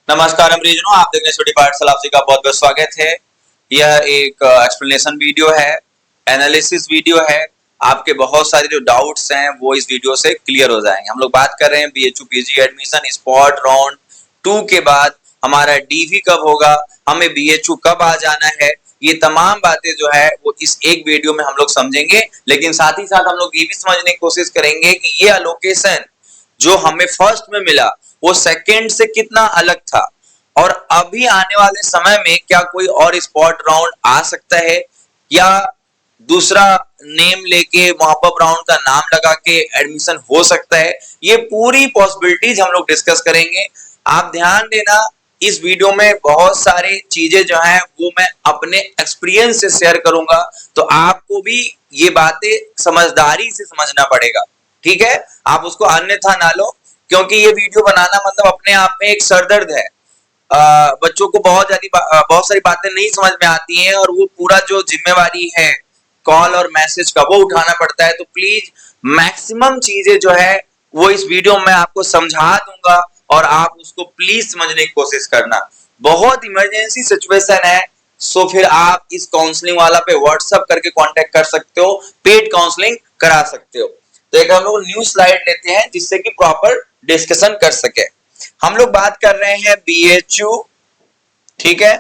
नमस्कार परिजनों, आप देख रहे हैं छोटी पाठशाला। आप जी का बहुत बहुत स्वागत है। यह एक एक्सप्लेनेशन वीडियो है, एनालिसिस वीडियो है। आपके बहुत सारे जो डाउट्स हैं वो इस वीडियो से क्लियर हो जाएंगे। हम लोग बात कर रहे हैं BHU PG admission spot round 2 के बाद हमारा डीवी कब होगा, हमें बीएचयू कब आ जाना है, ये तमाम बातें जो है वो इस एक वीडियो में हम लोग समझेंगे। लेकिन साथ ही साथ हम लोग ये भी समझने की कोशिश करेंगे कि ये अलोकेशन जो हमें फर्स्ट में मिला वो सेकंड से कितना अलग था, और अभी आने वाले समय में क्या कोई और स्पॉट राउंड आ सकता है या दूसरा नेम लेके मॉपअप राउंड का नाम लगा के एडमिशन हो सकता है। ये पूरी पॉसिबिलिटीज हम लोग डिस्कस करेंगे। आप ध्यान देना, इस वीडियो में बहुत सारी चीजें जो हैं वो मैं अपने एक्सपीरियंस से शेयर करूंगा, तो आपको भी ये बातें समझदारी से समझना पड़ेगा। ठीक है, आप उसको अन्यथा ना लो, क्योंकि ये वीडियो बनाना मतलब अपने आप में एक सरदर्द है। बच्चों को बहुत सारी बातें नहीं समझ में आती हैं, और वो पूरा जो जिम्मेवारी है कॉल और मैसेज का वो उठाना पड़ता है। तो प्लीज मैक्सिमम चीजें जो है वो इस वीडियो में आपको समझा दूंगा, और आप उसको प्लीज समझने की कोशिश करना। बहुत इमरजेंसी सिचुएशन है, सो फिर आप इस काउंसलिंग वाला पे व्हाट्सएप करके कांटेक्ट कर सकते हो, पेड काउंसलिंग करा सकते हो। तो एक हम लोग न्यू स्लाइड लेते हैं जिससे कि प्रॉपर डिस्कशन कर सके। हम लोग बात कर रहे हैं बीएचयू, ठीक है,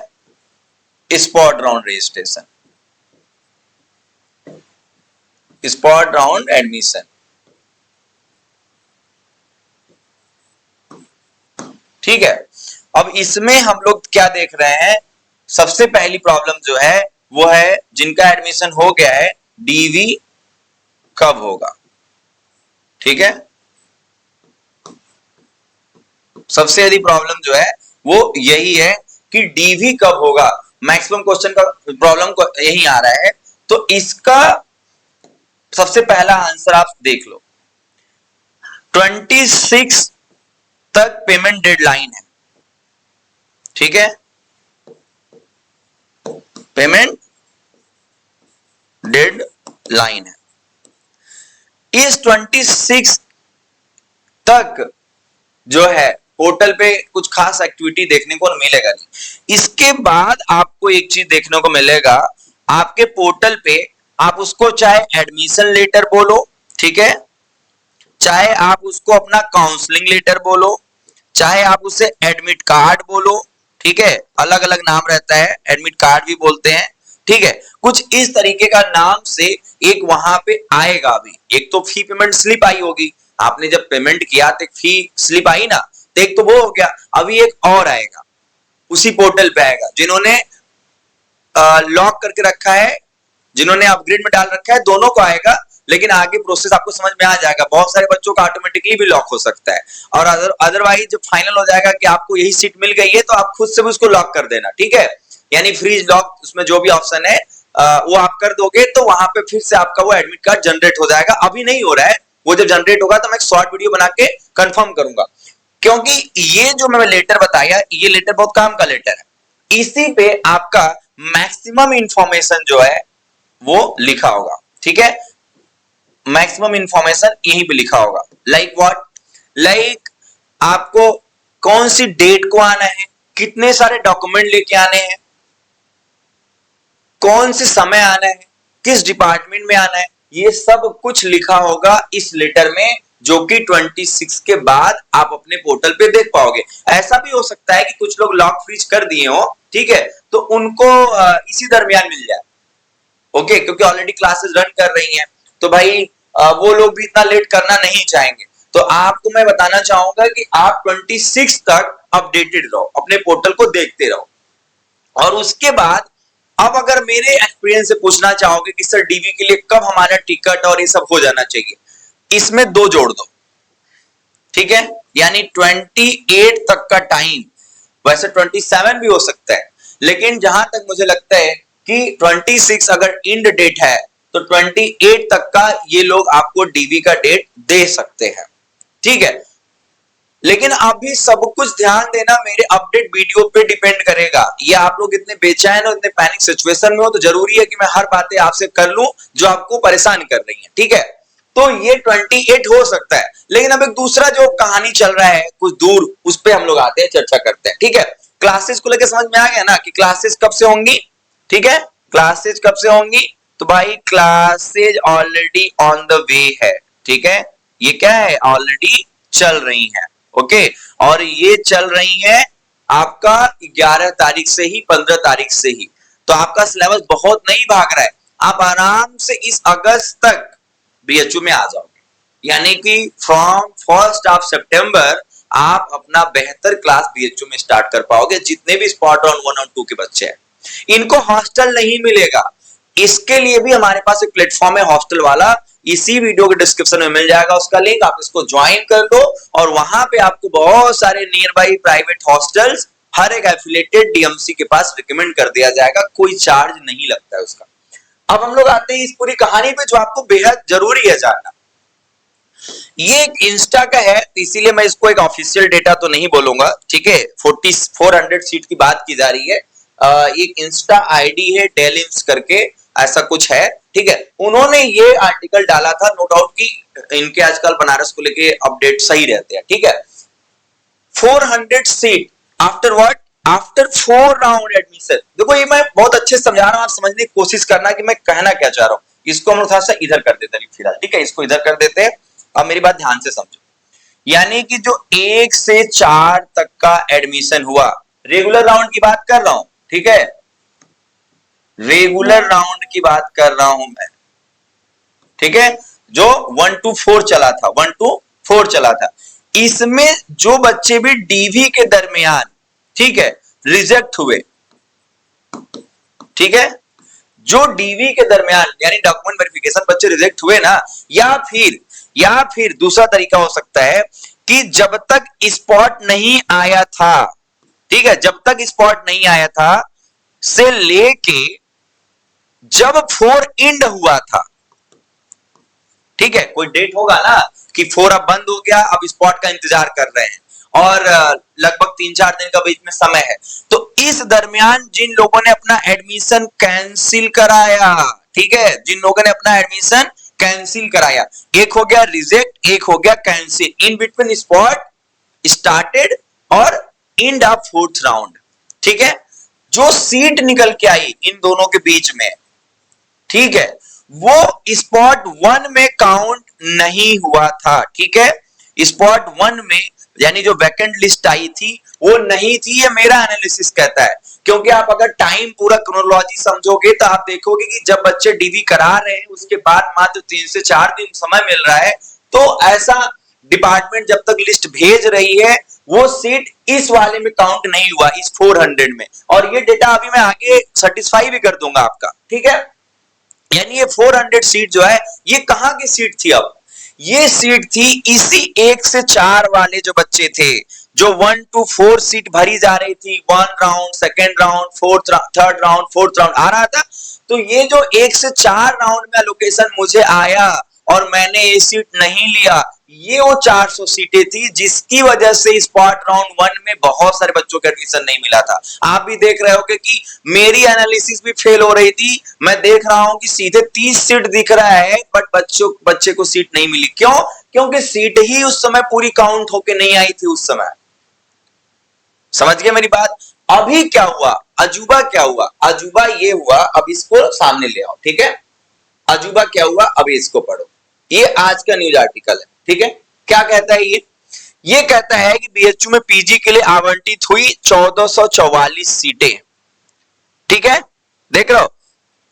spot round registration, spot round admission. ठीक है, अब इसमें हम लोग क्या देख रहे हैं, सबसे पहली प्रॉब्लम जो है वो है जिनका एडमिशन हो गया है डीवी कब होगा। ठीक है, सबसे बड़ी प्रॉब्लम जो है वो यही है कि डीवी कब होगा। मैक्सिमम क्वेश्चन का प्रॉब्लम को यही आ रहा है। तो इसका सबसे पहला आंसर आप देख लो, 26 तक पेमेंट डेडलाइन है। ठीक है, पेमेंट डेडलाइन है। इस 26 तक जो है पोर्टल पे कुछ खास एक्टिविटी देखने को मिलेगा नहीं। इसके बाद आपको एक चीज देखने को मिलेगा, आपके पोर्टल पे आप उसको चाहे एडमिशन लेटर बोलो, ठीक है, चाहे आप उसको अपना काउंसलिंग लेटर बोलो, चाहे आप उसे एडमिट कार्ड बोलो, ठीक है, अलग अलग नाम रहता है, एडमिट कार्ड भी बोलते हैं। ठीक है, कुछ इस तरीके का नाम से एक वहां पे आएगा। भी एक तो फी पेमेंट स्लिप आई होगी, आपने जब पेमेंट किया तो फी स्लिप आई ना, तो एक तो वो हो गया। अभी एक और आएगा, उसी पोर्टल पे आएगा। जिन्होंने लॉक करके रखा है, जिन्होंने अपग्रेड में डाल रखा है, दोनों को आएगा। लेकिन आगे प्रोसेस आपको समझ में आ जाएगा। बहुत सारे बच्चों का ऑटोमेटिकली भी लॉक हो सकता है, और अदरवाइज जब फाइनल हो जाएगा कि आपको यही सीट मिल गई है तो आप खुद से भी उसको लॉक कर देना। ठीक है, यानी फ्रीज लॉक, उसमें जो भी ऑप्शन है वो आप कर दोगे तो वहां पे फिर से आपका वो एडमिट कार्ड जनरेट हो जाएगा। अभी नहीं हो रहा है, वो जब जनरेट होगा तो मैं एक शॉर्ट वीडियो बना के कंफर्म करूंगा। क्योंकि ये जो मैं लेटर बताया, ये लेटर बहुत काम का लेटर है। इसी पे आपका मैक्सिमम इंफॉर्मेशन जो है वो लिखा होगा। ठीक है, मैक्सिमम इंफॉर्मेशन यहीं पे लिखा होगा। लाइक व्हाट, लाइक आपको कौन सी डेट को आना है, कितने सारे डॉक्यूमेंट लेके आने हैं, कौन से समय आना है, किस डिपार्टमेंट में आना है, ये सब कुछ लिखा होगा इस लेटर में, जो कि 26 के बाद आप अपने पोर्टल पे देख पाओगे। ऐसा भी हो सकता है कि कुछ लोग लॉक फ्रीज कर दिए हो, ठीक है, तो उनको इसी दरमियान मिल जाए। ओके, क्योंकि ऑलरेडी क्लासेस रन कर रही हैं, तो भाई वो लोग भी इतना लेट करना नहीं चाहेंगे। तो आपको मैं बताना चाहूंगा कि आप 26 तक अपडेटेड रहो, अपने पोर्टल को देखते रहो। और उसके बाद अब अगर मेरे एक्सपीरियंस से पूछना चाहोगे कि सर डीवी के लिए कब हमारा टिकट और ये सब हो जाना चाहिए, इसमें 2 जोड़ दो। ठीक है, यानी 28 तक का टाइम, वैसे 27 भी हो सकता है, लेकिन जहां तक मुझे लगता है कि 26 अगर इंड डेट है तो 28 तक का ये लोग आपको डीवी का डेट दे सकते हैं। ठीक है, लेकिन अभी सब कुछ ध्यान देना मेरे अपडेट वीडियो पे डिपेंड करेगा। ये आप लोग इतने बेचैन हो, इतने पैनिक सिचुएशन में हो, तो जरूरी है कि मैं हर बातें आपसे कर लूं जो आपको परेशान कर रही है। ठीक है, तो ये 28 हो सकता है। लेकिन अब एक दूसरा जो कहानी चल रहा है कुछ दूर, उस पे हम लोग आते हैं, चर्चा करते हैं। ठीक है, क्लासेस को लेकर समझ में आ गया ना कि क्लासेस कब से होंगी। ठीक है, क्लासेस कब से होंगी, तो भाई classes already on the way है। ठीक है, ये क्या है, ऑलरेडी चल रही है। ओके, और ये चल रही है आपका 11 तारीख से ही, 15 तारीख से ही। तो आपका सिलेबस बहुत नहीं भाग रहा है, आप आराम से इस अगस्त तक बीएचयू में आ जाओगे। यानी कि फ्रॉम 1 सितंबर आप अपना बेहतर क्लास बीएचयू में स्टार्ट कर पाओगे। जितने भी स्पॉट ऑन 1 और 2 के बच्चे हैं, इनको हॉस्टल नहीं मिलेगा। इसके लिए भी हमारे पास एक प्लेटफॉर्म है हॉस्टल वाला, इसी वीडियो के डिस्क्रिप्शन में मिल जाएगा उसका लिंक, आप इसको ज्वाइन कर लो और वहां पे आपको बहुत सारे नियर बाई प्राइवेट हॉस्टल्स हर एक एफिलिएटेड डीएमसी के पास रिकमेंड कर दिया जाएगा, कोई चार्ज नहीं लगता है उसका। अब हम लोग आते हैं इस पूरी कहानी पे जो आपको बेहद जरूरी है जानना। ये एक इंस्टा का है, इसीलिए मैं इसको एक ऑफिशियल डेटा तो नहीं बोलूंगा। ठीक है, 400 सीट की बात की जा रही है। एक इंस्टा आईडी है डेलिम्स करके, ऐसा कुछ है। ठीक है, उन्होंने ये आर्टिकल डाला था, नो डाउट कि इनके आजकल बनारस को लेके अपडेट सही रहते हैं। ठीक है, 400 seat after what, after 4 round admission. देखो ये मैं बहुत अच्छे से समझा रहा हूं, आप समझने की कोशिश करना कि मैं कहना क्या चाह रहा हूं। इसको हम थोड़ा सा इधर कर देते हैं फिलहाल। ठीक है, इसको इधर कर देते हैं। अब मेरी बात ध्यान से समझो, यानी कि जो 1 से 4 तक का एडमिशन हुआ, रेगुलर राउंड की बात कर रहा हूं। ठीक है, रेगुलर राउंड की बात कर रहा हूं मैं। ठीक है, जो 1 to 4 चला था, 1 to 4 चला था, इसमें जो बच्चे भी डीवी के दरमियान, ठीक है, रिजेक्ट हुए। ठीक है, जो डीवी के दरमियान यानी डॉक्यूमेंट वेरिफिकेशन बच्चे रिजेक्ट हुए ना, या फिर दूसरा तरीका हो सकता है कि जब तक स्पॉट नहीं आया था, ठीक है, जब तक स्पॉट नहीं आया था से लेके जब 4 इंड हुआ था। ठीक है, कोई डेट होगा ना कि 4 अब बंद हो गया, अब स्पॉट का इंतजार कर रहे हैं और लगभग 3-4 दिन का बीच में समय है। तो इस दरमियान जिन लोगों ने अपना एडमिशन कैंसिल कराया, ठीक है, जिन लोगों ने अपना एडमिशन कैंसिल कराया, एक हो गया रिजेक्ट, एक हो गया cancel, in between spot started और इंड ऑफ 4th राउंड। ठीक है, जो सीट निकल के आई इन दोनों के बीच में, ठीक है, वो स्पॉट 1 में काउंट नहीं हुआ था। ठीक है, स्पॉट 1 में यानी जो वैकेंट लिस्ट आई थी वो नहीं थी, ये मेरा एनालिसिस कहता है। क्योंकि आप अगर टाइम पूरा क्रोनोलॉजी समझोगे तो आप देखोगे कि जब बच्चे डीवी करा रहे हैं उसके बाद मात्र 3 से 4 दिन समय मिल रहा है, तो ऐसा डिपार्टमेंट जब तक लिस्ट भेज रही है वो सीट इस वाले में काउंट नहीं हुआ, इस 400 में। और ये डेटा अभी मैं आगे सेटिस्फाई भी कर दूंगा आपका। ठीक है, यानी ये 400 सीट जो है ये कहां की सीट थी, अब ये सीट थी इसी 1 से 4 वाले जो बच्चे थे, जो 1 to 4 सीट भरी जा रही थी, 1 round, 2nd round, 3rd round, 4th round आ रहा था। तो ये जो 1 से 4 राउंड में एलोकेशन मुझे आया और मैंने ये सीट नहीं लिया, ये वो 400 सीटें थी जिसकी वजह से स्पॉट राउंड 1 में बहुत सारे बच्चों को एडमिशन नहीं मिला था। आप भी देख रहे होगे कि मेरी एनालिसिस भी फेल हो रही थी, मैं देख रहा हूं कि सीधे 30 सीट दिख रहा है बट बच्चे को सीट नहीं मिली। क्यों? क्योंकि सीट ही उस समय पूरी काउंट होके नहीं आई थी उस समय। समझ गए मेरी बात? अभी क्या हुआ, अजूबा क्या हुआ, अजूबा ये हुआ, अब इसको सामने ले आओ। ठीक है, अजूबा क्या हुआ अभी इसको पढ़ो। ये आज का न्यूज आर्टिकल है। ठीक है, क्या कहता है ये कहता है कि बीएचयू में पीजी के लिए आवंटित हुई 1444 सीटें। ठीक है, देख रहे हो,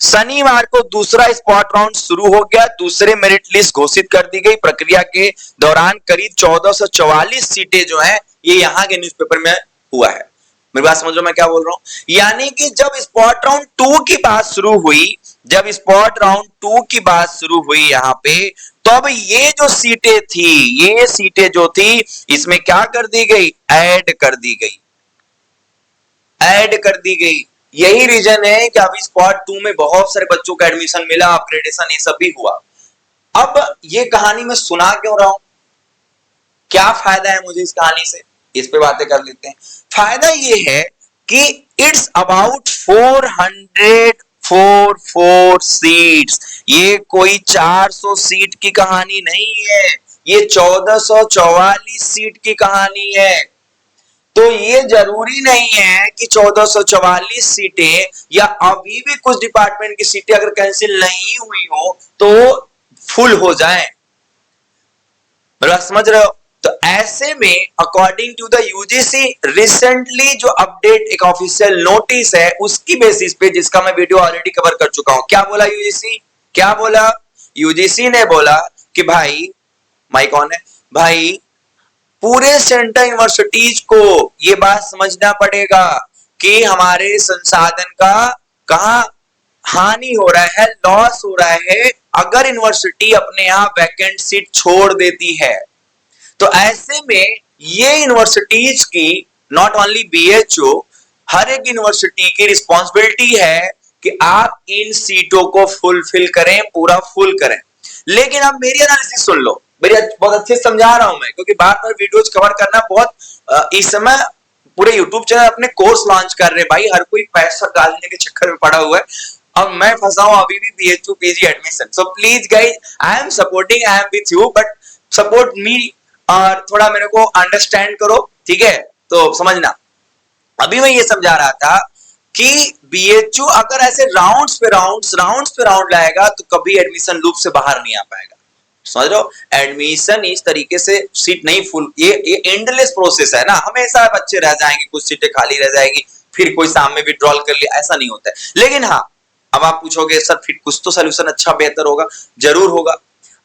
शनिवार को दूसरा स्पॉट राउंड शुरू हो गया, दूसरे मेरिट लिस्ट घोषित कर दी गई। प्रक्रिया के दौरान करीब 1444 सीटें जो है ये यहाँ के न्यूज़पेपर में हुआ है। मेरी बात समझ लो मैं क्या बोल रहा हूं? यानी कि जब स्पॉट राउंड 2 की बात शुरू हुई, जब स्पॉट राउंड 2 की बात शुरू हुई यहाँ पे, तब ये जो सीटें थी, ये सीटें जो थी इसमें क्या कर दी गई, ऐड कर दी गई, ऐड कर दी गई। यही रीजन है कि अभी स्पॉट 2 में बहुत सारे बच्चों का एडमिशन मिला, अपग्रेडेशन ये सब भी हुआ। अब ये कहानी मैं सुना क्यों रहा हूं, क्या फायदा है मुझे इस कहानी से, इस पे बातें कर लेते हैं। फायदा ये है कि इट्स अबाउट 4 सीट्स। ये कोई 400 सीट की कहानी नहीं है, ये 1444 सीट की कहानी है। तो ये जरूरी नहीं है कि 1444 सीटें या अभी भी कुछ डिपार्टमेंट की सीटें अगर कैंसिल नहीं हुई हो तो फुल हो जाए। समझ रहे हो? तो ऐसे में according to the UGC recently जो अपडेट एक ऑफिशियल नोटिस है उसकी बेसिस पे, जिसका मैं वीडियो ऑलरेडी कवर कर चुका हूं, क्या बोला यूजीसी? क्या बोला? यूजीसी ने बोला कि भाई, माई कौन है भाई, पूरे सेंट्रल यूनिवर्सिटीज को ये बात समझना पड़ेगा कि हमारे संसाधन का कहां हानि हो रहा है, लॉस हो रहा है अगर यूनिवर्सिटी अपने यहां वैकेंट सीट छोड़ देती है। तो ऐसे में ये यूनिवर्सिटीज की, नॉट ओनली बीएचयू, हर एक यूनिवर्सिटी की रिस्पॉन्सिबिलिटी है कि आप इन सीटों को फुलफिल करें, पूरा फुल करें। लेकिन अब मेरी एनालिसिस सुन लो, मेरी बहुत अच्छे से समझा रहा हूं मैं, क्योंकि बार बार वीडियोज कवर करना बहुत इस समय पूरे यूट्यूब चैनल अपने कोर्स लॉन्च कर रहे भाई, हर कोई पैसा डालने के चक्कर में पड़ा हुआ है। अब मैं फंसा हूं अभी भी BHU PG admission. So please guys, I am supporting, I am with you, but support me और थोड़ा मेरे को अंडरस्टैंड करो, ठीक है? तो समझना, अभी मैं ये समझा रहा था कि बीएचयू अगर ऐसे राउंड्स पे राउंड लाएगा तो कभी एडमिशन लूप से बाहर नहीं आ पाएगा। समझ रहे हो? एडमिशन इस तरीके से सीट नहीं फुल, ये एंडलेस प्रोसेस है ना, हमेशा बच्चे रह जाएंगे, कुछ सीटें खाली रह जाएगी, फिर कोई सामने विड्रॉल कर लिया, ऐसा नहीं होता है। लेकिन हाँ, अब आप पूछोगे सर फिर कुछ तो सोल्यूशन अच्छा बेहतर होगा, जरूर होगा।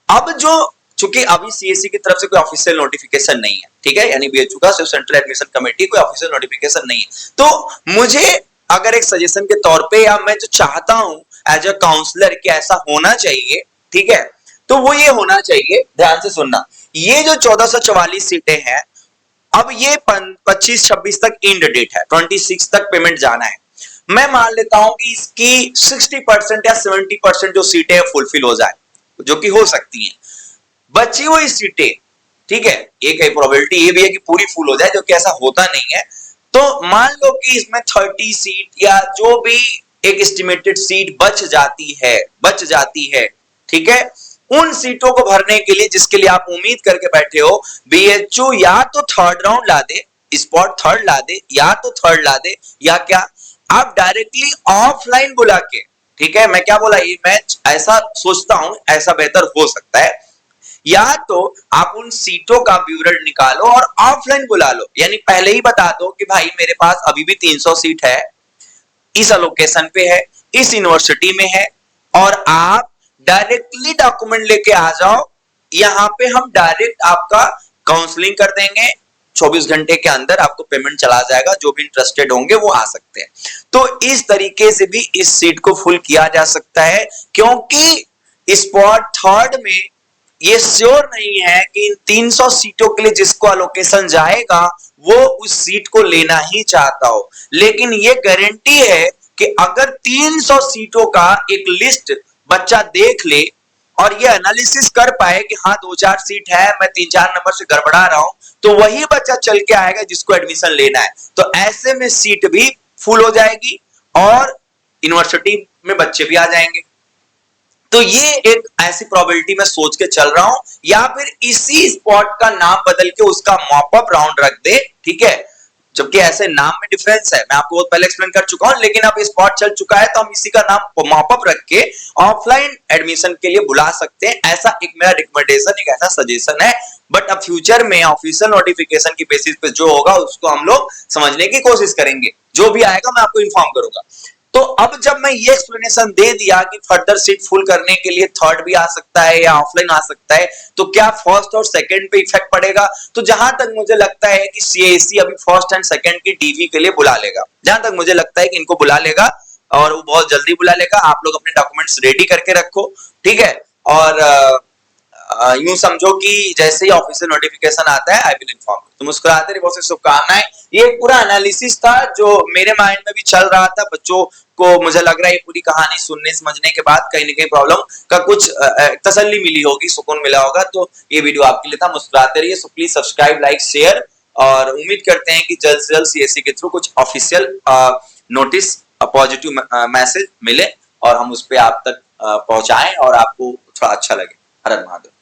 अब जो, चूंकि अभी सीएससी की तरफ से कोई ऑफिशियल नोटिफिकेशन नहीं है, ठीक है, यानी बीएचयू का सिर्फ सेंट्रल एडमिशन कमेटी कोई ऑफिशियल नोटिफिकेशन नहीं है, तो मुझे अगर एक सजेशन के तौर पे, या मैं जो चाहता हूं एज अ काउंसलर कि ऐसा होना चाहिए, ठीक है, तो वो ये होना चाहिए, ध्यान से सुनना, ये जो 1444 सीटें हैं, अब ये 25-26 तक एंड डेट है, 26 तक पेमेंट जाना है। मैं मान लेता हूं कि इसकी 60% या 70% जो सीटें फुलफिल हो जाए, जो कि हो सकती हैं। बची हुई सीटें, ठीक है, एक प्रोबेबिलिटी ये भी है कि पूरी फुल हो जाए, जो कि ऐसा होता नहीं है। तो मान लो कि इसमें 30 सीट या जो भी एक एस्टिमेटेड सीट बच जाती है, ठीक है, उन सीटों को भरने के लिए जिसके लिए आप उम्मीद करके बैठे हो, बीएचयू या तो थर्ड राउंड ला दे, स्पॉट थर्ड ला दे, या तो थर्ड ला दे, या क्या आप डायरेक्टली ऑफलाइन बुला के, ठीक है, मैं क्या बोला, ये मैं ऐसा सोचता हूं, ऐसा बेहतर हो सकता है, या तो आप उन सीटों का विवरण निकालो और ऑफलाइन बुला लो, यानी पहले ही बता दो कि भाई मेरे पास अभी भी 300 सीट है, इस अलोकेशन पे है, इस यूनिवर्सिटी में है, और आप डायरेक्टली डॉक्यूमेंट लेके आ जाओ, यहां पे हम डायरेक्ट आपका काउंसलिंग कर देंगे, 24 घंटे के अंदर आपको पेमेंट चला जाएगा, जो भी इंटरेस्टेड होंगे वो आ सकते हैं। तो इस तरीके से भी इस सीट को फुल किया जा सकता है, क्योंकि स्पॉट थर्ड में ये श्योर नहीं है कि इन 300 सीटों के लिए जिसको अलोकेशन जाएगा वो उस सीट को लेना ही चाहता हो, लेकिन ये गारंटी है कि अगर 300 सीटों का एक लिस्ट बच्चा देख ले और ये एनालिसिस कर पाए कि हाँ 2-4 सीट है, मैं 3-4 नंबर से गड़बड़ा रहा हूं, तो वही बच्चा चल के आएगा जिसको एडमिशन लेना है। तो ऐसे में सीट भी फुल हो जाएगी और यूनिवर्सिटी में बच्चे भी आ जाएंगे। तो ये एक ऐसी प्रोबेबिलिटी मैं सोच के चल रहा हूं, या फिर इसी स्पॉट का नाम बदल के उसका मॉपअप राउंड रख दे, ठीक है, जबकि ऐसे नाम में डिफरेंस है, मैं आपको बहुत पहले एक्सप्लेन कर चुका हूं, लेकिन अब स्पॉट चल चुका है तो हम इसी का नाम मॉपअप रख के ऑफलाइन एडमिशन के लिए बुला सकते हैं। ऐसा एक मेरा रिकमेंडेशन, एक ऐसा सजेशन है, बट अब फ्यूचर में ऑफिशियल नोटिफिकेशन की बेसिस पे जो होगा उसको हम लोग समझने की कोशिश करेंगे, जो भी आएगा मैं आपको इन्फॉर्म करूंगा। तो अब जब मैं ये एक्सप्लेनेशन दे दिया कि फर्दर सीट फुल करने के लिए थर्ड भी आ सकता है या ऑफलाइन आ सकता है, तो क्या फर्स्ट और सेकंड पे इफेक्ट पड़ेगा? तो जहां तक मुझे लगता है कि सीएससी अभी फर्स्ट एंड सेकंड की डीवी के लिए बुला लेगा, जहां तक मुझे लगता है कि इनको बुला लेगा और वो बहुत जल्दी बुला लेगा। आप लोग अपने डॉक्यूमेंट्स रेडी करके रखो, ठीक है, और यूं समझो कि जैसे ही ऑफिशियल नोटिफिकेशन आता है आई विल इन्फॉर्म। तो मुस्कुराते रहिए, बहुत सी शुभकामनाएं। ये पूरा एनालिसिस था जो मेरे माइंड में भी चल रहा था, बच्चों को मुझे लग रहा है ये पूरी कहानी सुनने समझने के बाद कहीं ना कहीं प्रॉब्लम का कुछ तसल्ली मिली होगी, सुकून मिला होगा। तो ये वीडियो आपके लिए था, मुस्कुराते रहिए। So please subscribe, like, share, और उम्मीद करते हैं कि जल्द से जल्द सीएससी के थ्रू कुछ ऑफिशियल नोटिस, पॉजिटिव मैसेज मिले। और हम उस पे आप तक पहुंचाएं और आपको थोड़ा अच्छा लगे। हर हर महादेव।